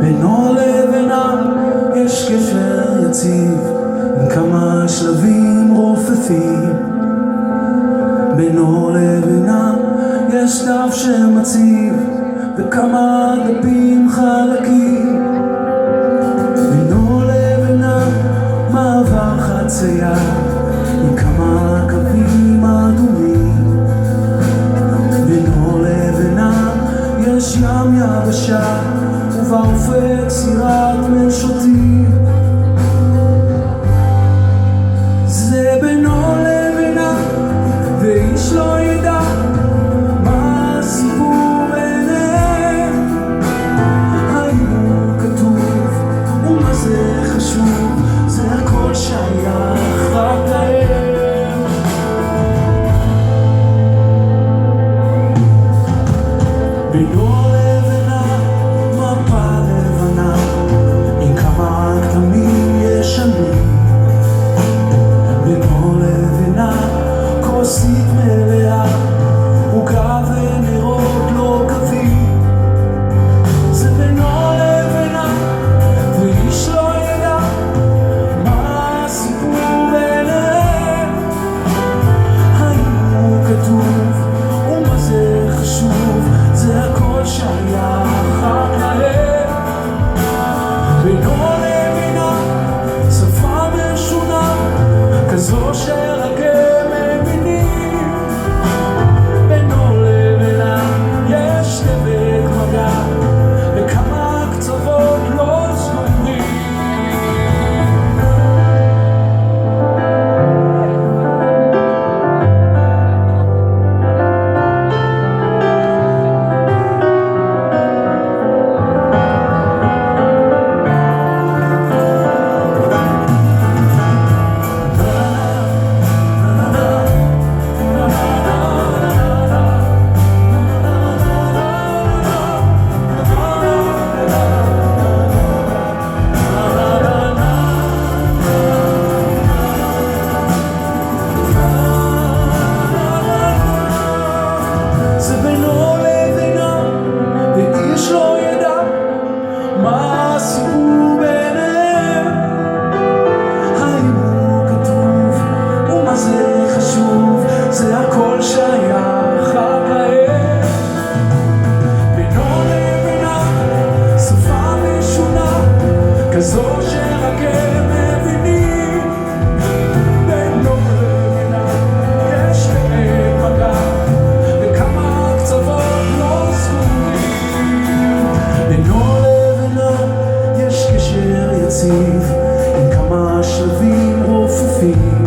בינו לבינה יש קשר יציב עם כמה שלבים רופפים. בינו לבינה יש דף שמציב בכמה דפים חלקים. בינו לבינה מעבר חצייה עם כמה קווים אדומים. בינו לבינה יש ים יבשה ובאופק סירת משוטים. זה בינו לבינה ואיש לא ידע מה הסיפור ביניהם. האם הוא כתוב ומה זה חשוב, זה הכל שייך רק להם. בינו לבינה מפה לבנה עם כמה כתמים ישנים. בינו לבינה כוסית מלאה עוגה ונרות לא קווים. זה בינו לבינה ואיש לא ידע מה הסיפור ביניהם. האם הוא כתוב ומה זה חשוב, זה הכל שייך רק להם. בינו לבינה שפה משונה כזו שרק הם מבינים. בינו לבינה יש דבק מגע וכמה קצוות לא סגורים. זה בינו לבינה ואיש לא ידע מה הסיפור ביניהם. האם הוא כתוב ומה זה חשוב, זה הכל שייך רק להם. בינו לבינה שפה משונה כזו שרק הם מבינים. בינו לבינה יש דבק מגע וכמה קצוות לא סגורים. בינו לבינה יש קשר יציב עם כמה שלבים רופפים.